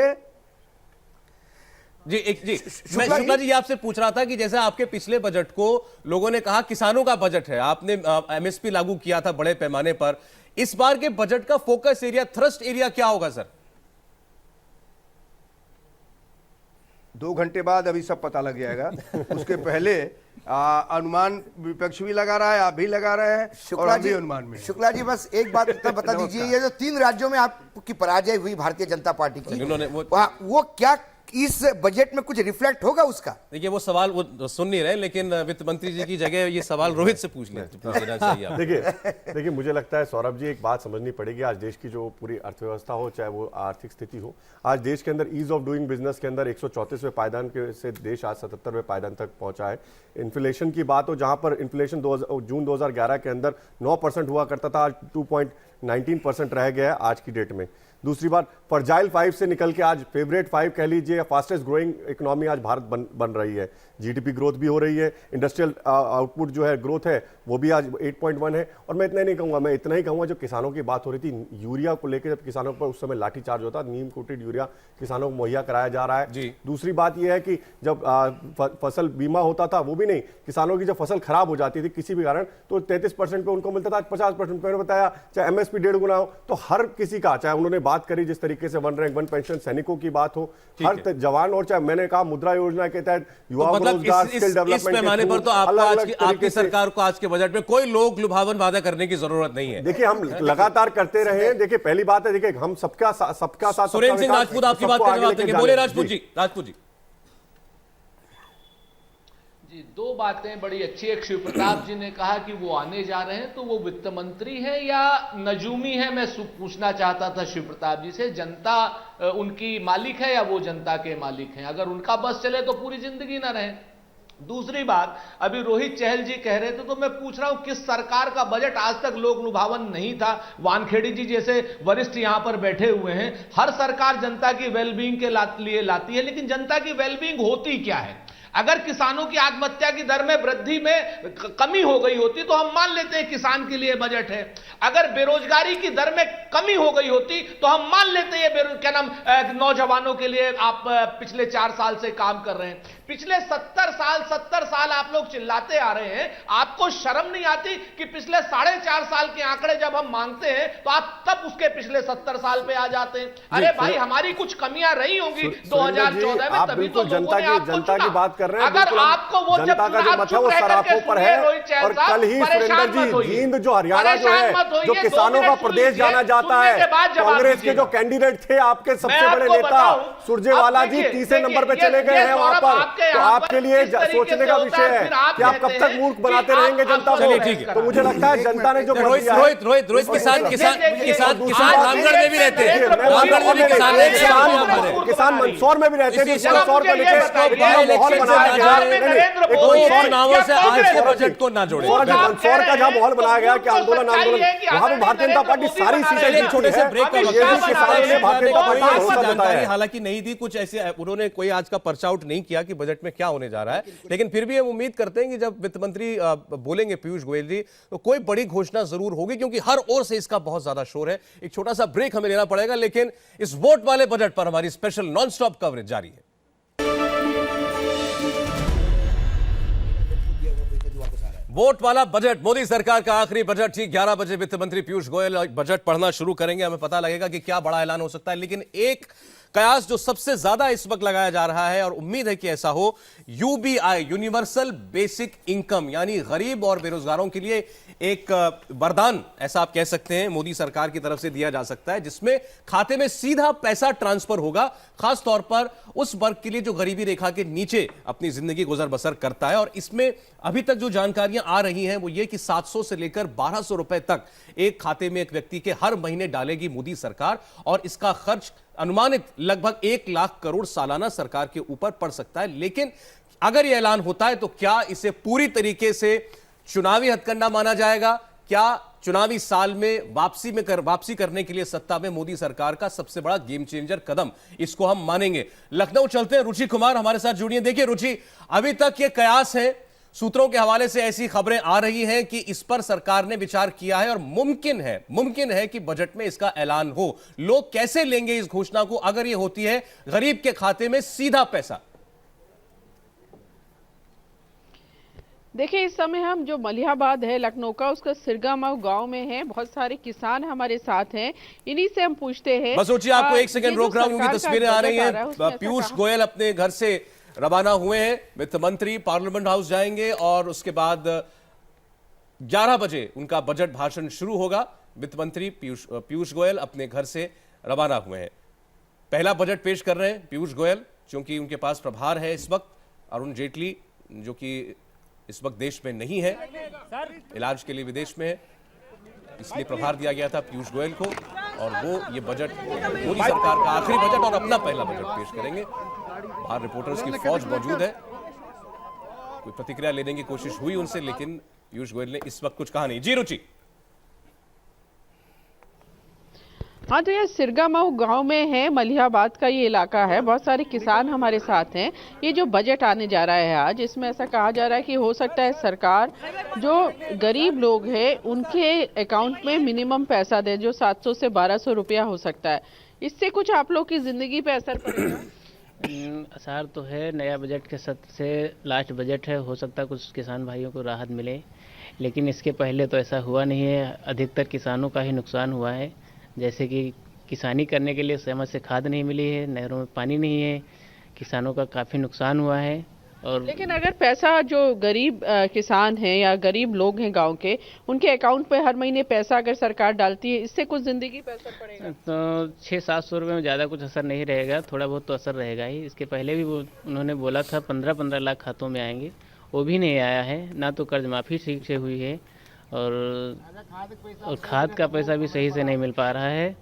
जी मैं शुक्ला जी आपसे पूछ रहा था कि जैसे आपके पिछले बजट को लोगों ने कहा किसानों का बजट है, आपने एमएसपी लागू किया था बड़े पैमाने पर, इस बार के बजट का फोकस एरिया, थ्रस्ट एरिया क्या होगा सर? 2 घंटे बाद अभी सब पता लग जाएगा। उसके पहले अनुमान विपक्ष भी लगा रहा है, आप भी लगा रहे हैं, और हम भी अनुमान में। शुक्ला जी, बस एक बात बता दीजिए, ये जो 3 राज्यों में आपकी पराजय हुई भारतीय जनता पार्टी की, वो क्या इस बजट में कुछ रिफ्लेक्ट होगा उसका? देखिए, वो सवाल वो सुन नहीं रहे, लेकिन वित्त मंत्री जी की जगह ये सवाल रोहित से पूछ लेना चाहिए। देखिए, मुझे लगता है सौरभ जी, एक बात समझनी पड़ेगी। आज देश की जो पूरी अर्थव्यवस्था हो, चाहे वो आर्थिक स्थिति हो, आज देश के अंदर ईज ऑफ डूइंग बिजनेस के अंदर 134वें पायदान के से देश आज 77वें पायदान तक पहुंचा है। इन्फ्लेशन की बात हो, जहां पर इन्फ्लेशन जून 2011 के अंदर 9% हुआ करता था, आज 2.19% रह गया है आज की डेट में। दूसरी बात, फर्जाइल 5 से निकल के आज फेवरेट 5 कह लीजिए, फास्टेस्ट ग्रोइंग इकोनॉमी आज भारत बन रही है। जीडीपी ग्रोथ भी हो रही है, इंडस्ट्रियल आउटपुट जो है ग्रोथ है वो भी आज 8.1 है। और मैं इतना नहीं कहूँगा, मैं इतना ही कहूँगा, जो किसानों की बात हो रही थी यूरिया को लेकर, जब किसानों पर उस समय लाठीचार्ज होता, नीम कोटेड यूरिया किसानों को मुहैया कराया जा रहा है जी। दूसरी बात यह है कि जब फसल बीमा होता था, वो भी नहीं, किसानों की जब फसल खराब हो जाती थी किसी भी कारण, तो 33% पे उनको मिलता था, 50% मैंने बताया, चाहे एमएसपी 1.5 गुना हो। तो हर किसी का, चाहे उन्होंने बात करी जिस तरीके से 1 रैंक 1 पेंशन सैनिकों की बात हो, हर जवान, और चाहे मैंने कहा मुद्रा योजना के तहत युवा रोजगार, स्किल इस पैमाने पर तो आपकी सरकार को आज के बजट में कोई लोक लुभावन वादा करने की जरूरत नहीं है। देखिए, हम लगातार करते रहे हैं। देखिए, पहली बात है, देखिए, हम सबका साथ। सुरेंद्र सिंह राजपूत आपकी बात का जवाब देंगे, बोले राजपूत जी। जी, दो बातें बड़ी अच्छी। एक, शिव प्रताप जी ने कहा कि वो आने जा रहे हैं, तो वो वित्त मंत्री है या नजूमी है? मैं पूछना चाहता था शिव प्रताप जी से, जनता उनकी मालिक है या वो जनता के मालिक हैं? अगर उनका बस चले तो पूरी जिंदगी ना रहे। दूसरी बात, अभी रोहित चहल जी कह रहे थे, तो मैं पूछ रहा हूं, किस सरकार का बजट आज तक लोक लुभावन नहीं था? वानखेड़ी जी जैसे वरिष्ठ यहां पर बैठे हुए हैं। हर सरकार जनता की वेलबींग के लिए लाती है, लेकिन जनता की वेलबींग होती क्या है? अगर किसानों की आत्महत्या की दर में वृद्धि में कमी हो गई होती तो हम मान लेते हैं किसान के लिए बजट है। अगर बेरोजगारी की दर में कमी हो गई होती तो हम मान लेते हैं क्या नाम नौजवानों के लिए आप पिछले 4 साल से काम कर रहे हैं। पिछले 70 साल आप लोग चिल्लाते आ रहे हैं। आपको शर्म नहीं आती कि पिछले 4.5 साल के आंकड़े जब हम मांगते हैं तो आप तब उसके पिछले 70 साल पे आ जाते हैं? अरे भाई, हमारी कुछ कमियां रही होंगी 2014 में, तभी तो जनता की बात कर रहे हैं। अगर आपको वो जनता का जो मत है वो सराफों पर है। और कल ही सुरेंद्र जी, जींद जो हरियाणा जो है, जो किसानों का प्रदेश जाना जाता है, कांग्रेस के जो कैंडिडेट थे, आपके सबसे बड़े नेता सुरजेवाला जी तीसरे नंबर पे चले गए हैं वहां पर। तो आपके लिए सोचने का विषय है कि आप कब तक मूर्ख बनाते रहेंगे जनता को। तो मुझे लगता है जनता ने जो रोहित किसान रामगढ़ में भी रहते हैं, किसान मंदसौर में भी रहते हैं, मंदसौर को लेकर माहौल बनाया चुनावों से आज के बजट को ना जोड़े। मंदसौर का जहां माहौल बनाया गया कि आंदोलन वहां पे भारतीय जनता पार्टी सारी सीटें छोटे से ब्रेक का जानकारी हालांकि नहीं दी, कुछ ऐसे उन्होंने कोई आज का पर्चा आउट नहीं किया कि बजट में क्या होने जा रहा है, लेकिन फिर भी हम उम्मीद करते हैं कि जब वित्त मंत्री बोलेंगे पीयूष गोयल जी, तो कोई बड़ी घोषणा जरूर होगी, क्योंकि हर ओर से इसका बहुत ज्यादा शोर है। एक छोटा सा ब्रेक हमें लेना पड़ेगा, लेकिन इस वोट वाले बजट पर हमारी स्पेशल नॉनस्टॉप कवरेज जारी है। वोट वाला बजट, मोदी सरकार का आखिरी बजट। ठीक 11 बजे वित्त मंत्री पीयूष गोयल बजट पढ़ना शुरू करेंगे, हमें पता लगेगा कि क्या बड़ा ऐलान हो सकता है। लेकिन एक कयास जो सबसे ज्यादा इस वक्त लगाया जा रहा है, और उम्मीद है कि ऐसा हो, यूबीआई, यूनिवर्सल बेसिक इनकम, यानी गरीब और बेरोजगारों के लिए एक वरदान, ऐसा आप कह सकते हैं, मोदी सरकार की तरफ से दिया जा सकता है, जिसमें खाते में सीधा पैसा ट्रांसफर होगा, खास तौर पर उस वर्ग के लिए जो गरीबी रेखा के नीचे अपनी जिंदगी गुजर बसर करता है। और इसमें अभी तक जो जानकारियां आ रही हैं वो ये कि 700 से लेकर 1200 रुपए तक एक खाते में एक व्यक्ति के हर महीने डालेगी मोदी सरकार, और इसका खर्च अनुमानित लगभग 1 लाख करोड़ सालाना सरकार के ऊपर पड़ सकता है। लेकिन अगर यह ऐलान होता है तो क्या इसे पूरी तरीके से चुनावी हथकंडा माना जाएगा? क्या चुनावी साल में वापसी करने के लिए सत्ता में मोदी सरकार का सबसे बड़ा गेम चेंजर कदम, इसको हम मानेंगे? लखनऊ चलते हैं, रुचि कुमार हमारे साथ जुड़िए। देखिए रुचि, अभी तक ये कयास है, सूत्रों के हवाले से ऐसी खबरें आ रही हैं कि इस पर सरकार ने विचार किया है और मुमकिन है कि बजट में इसका ऐलान हो। लोग कैसे लेंगे इस घोषणा को अगर ये होती है गरीब के खाते में सीधा पैसा? देखिए, इस समय हम जो मलिहाबाद है लखनऊ का, उसका सिरगामाऊ गांव में है। बहुत सारे किसान हमारे साथ हैं, इन्हीं से हम पूछते हैं। बस रुचि, आपको एक सेकंड रोक रहा हूं क्योंकि तस्वीरें आ रही हैं। पीयूष गोयल अपने घर से रवाना हुए हैं, वित्त मंत्री पार्लियामेंट हाउस जाएंगे और उसके बाद 11 बजे उनका बजट भाषण शुरू होगा। वित्त मंत्री पीयूष गोयल अपने घर से रवाना हुए हैं, पहला बजट पेश कर रहे हैं पीयूष गोयल, क्योंकि उनके पास प्रभार है इस वक्त। अरुण जेटली जो कि इस वक्त देश में नहीं है, इलाज के लिए विदेश में है, इसलिए प्रभार दिया गया था पीयूष गोयल को, और वो ये बजट, मोदी सरकार का आखिरी बजट और अपना पहला बजट पेश करेंगे। बाहर रिपोर्टर्स की फौज मौजूद है, कोई प्रतिक्रिया लेने की कोशिश हुई उनसे, लेकिन पीयूष गोयल ने इस वक्त कुछ कहा नहीं। जी रुचि। हाँ, तो ये सिरगामाऊ गांव में है, मलिहाबाद का ये इलाका है, बहुत सारे किसान हमारे साथ हैं। ये जो बजट आने जा रहा है आज, इसमें ऐसा कहा जा रहा है कि हो सकता है सरकार जो गरीब लोग हैं उनके अकाउंट में मिनिमम पैसा दे, जो 700 से 1200 रुपया हो सकता है। इससे कुछ आप लोग की जिंदगी पे असर पड़ेगा? असर तो है, नया बजट के सबसे लास्ट बजट है, हो सकता है कुछ किसान भाइयों को राहत मिले, लेकिन इसके पहले तो ऐसा हुआ नहीं है। अधिकतर किसानों का ही नुकसान हुआ है, जैसे कि किसानी करने के लिए समय से खाद नहीं मिली है, नहरों में पानी नहीं है, किसानों का काफ़ी नुकसान हुआ है। और लेकिन अगर पैसा जो गरीब किसान हैं या गरीब लोग हैं गांव के, उनके अकाउंट पे हर महीने पैसा अगर सरकार डालती है, इससे कुछ जिंदगी पे असर पड़ेगा? तो 600-700 रुपये में ज़्यादा कुछ असर नहीं रहेगा, थोड़ा बहुत तो असर रहेगा ही। इसके पहले भी वो उन्होंने बोला था 15-15 लाख खातों में आएंगे, वो भी नहीं आया है। ना तो कर्ज माफ़ी ठीक से हुई है और खाद का पैसा भी सही से नहीं मिल पा रहा है।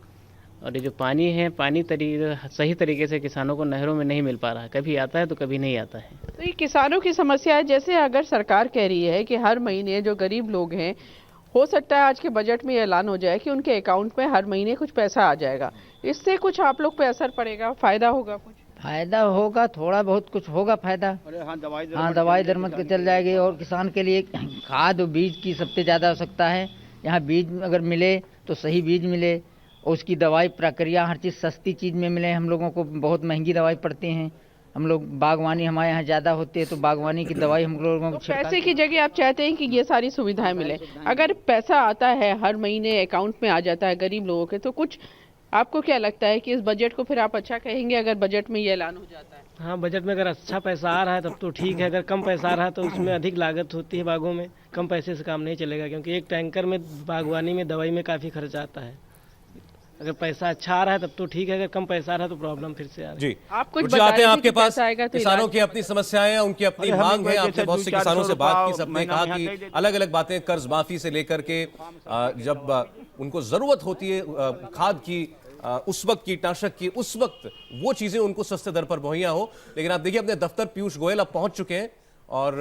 और ये जो पानी है, सही तरीके से किसानों को नहरों में नहीं मिल पा रहा है, कभी आता है तो कभी नहीं आता है। तो ये किसानों की समस्या है। जैसे अगर सरकार कह रही है कि हर महीने जो गरीब लोग हैं, हो सकता है आज के बजट में ऐलान हो जाए कि उनके अकाउंट में हर महीने कुछ पैसा आ जाएगा, इससे कुछ आप लोग पे असर पड़ेगा, फायदा होगा? कुछ फायदा होगा, थोड़ा बहुत कुछ होगा फायदा। हाँ, दवाई दरमद के चल जाएगी। और किसान के लिए खाद और बीज की सबसे ज़्यादा आवश्यकता है। यहाँ बीज अगर मिले तो सही बीज मिले, और उसकी दवाई प्रक्रिया हर चीज़ सस्ती चीज़ में मिले। हम लोगों को बहुत महंगी दवाई पड़ती हैं। हम लोग बागवानी हमारे यहाँ ज़्यादा होती है, तो बागवानी की दवाई हम लोगों को पैसे की जगह आप चाहते हैं कि ये सारी सुविधाएं मिले। अगर पैसा आता है हर महीने अकाउंट में आ जाता है गरीब लोगों के, तो कुछ आपको क्या लगता है कि इस बजट को फिर आप अच्छा कहेंगे अगर बजट में ये ऐलान हो जाता है? हाँ, बजट में अगर अच्छा पैसा आ रहा है तब तो ठीक है, अगर कम पैसा आ रहा है तो उसमें अधिक लागत होती है बागों में। कम पैसे से काम नहीं चलेगा, क्योंकि एक टैंकर में बागवानी में दवाई में काफ़ी खर्च आता है। अगर पैसा अच्छा आ रहा है तब तो ठीक है, अगर कम पैसा आ रहा है तो प्रॉब्लम फिर से आ रही है। जी, आप कुछ बताते हैं आपके पास तो किसानों की अपनी समस्याएं हैं, उनकी अपनी मांग है। आपने बहुत से किसानों से बात की, सबने कहा कि अलग अलग बातें, कर्ज माफी से लेकर के जब उनको जरूरत होती है खाद की, उस वक्त कीटनाशक की, उस वक्त वो चीजें उनको सस्ते दर पर मुहैया हो। लेकिन आप देखिए अपने दफ्तर पीयूष गोयल अब पहुंच चुके हैं और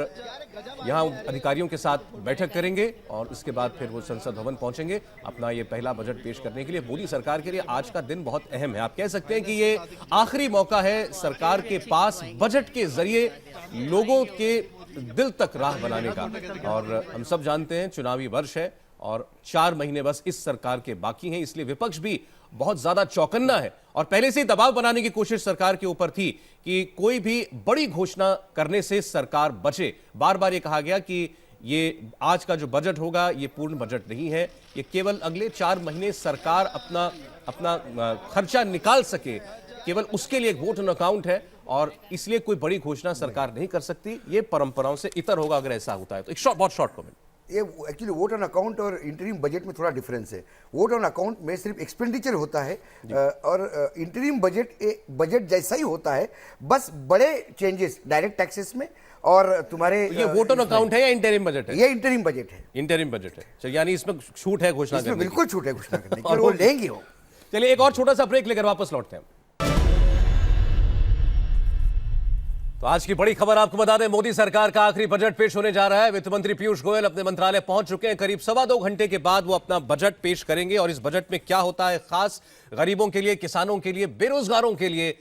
यहां अधिकारियों के साथ बैठक करेंगे और इसके बाद फिर वो संसद भवन पहुंचेंगे अपना ये पहला बजट पेश करने के लिए। मोदी सरकार के लिए आज का दिन बहुत अहम है। आप कह सकते हैं कि ये आखिरी मौका है सरकार के पास बजट के जरिए लोगों के दिल तक राह बनाने का। और हम सब जानते हैं चुनावी वर्ष है और 4 महीने बस इस सरकार के बाकी हैं, इसलिए विपक्ष भी बहुत ज्यादा चौकन्ना है और पहले से ही दबाव बनाने की कोशिश सरकार के ऊपर थी कि कोई भी बड़ी घोषणा करने से सरकार बचे। बार बार ये कहा गया कि ये आज का जो बजट होगा ये पूर्ण बजट नहीं है, ये केवल अगले 4 महीने सरकार अपना खर्चा निकाल सके, केवल उसके लिए एक वोट ऑन अकाउंट है और इसलिए कोई बड़ी घोषणा सरकार नहीं कर सकती। ये परंपराओं से इतर होगा अगर ऐसा होता है तो। एक बहुत शॉर्ट कमेंट। ये एक्चुअली वोट ऑन अकाउंट और इंटरिम बजट में थोड़ा डिफरेंस है। वोट ऑन अकाउंट में सिर्फ एक्सपेंडिचर होता है और इंटरिम बजट जैसा ही होता है, बस बड़े चेंजेस डायरेक्ट टैक्सेस में और तुम्हारे ये वोट ऑन अकाउंट है या इंटरिम बजट है? ये इंटरिम बजट है। इंटरिम बजट है, चलिए, यानी इसमें छूट है घोषणा करने की? बिल्कुल छूट है घोषणा करने की और वो लेंगे वो। चलिए एक और छोटा सा ब्रेक लेकर वापस लौटते हैं। तो आज की बड़ी खबर आपको बता दें, मोदी सरकार का आखिरी बजट पेश होने जा रहा है। वित्त मंत्री पीयूष गोयल अपने मंत्रालय पहुंच चुके हैं। करीब 2.25 घंटे के बाद वो अपना बजट पेश करेंगे और इस बजट में क्या होता है खास गरीबों के लिए, किसानों के लिए, बेरोजगारों के लिए,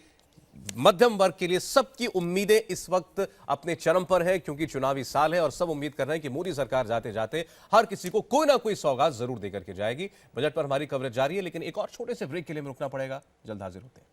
मध्यम वर्ग के लिए, सबकी उम्मीदें इस वक्त अपने चरम पर है क्योंकि चुनावी साल है और सब उम्मीद कर रहे हैं कि मोदी सरकार जाते जाते हर किसी को कोई ना कोई सौगात जरूर देकर के जाएगी। बजट पर हमारी कवरेज जारी है, लेकिन एक और छोटे से ब्रेक के लिए रुकना पड़ेगा। जल्द हाजिर होते हैं।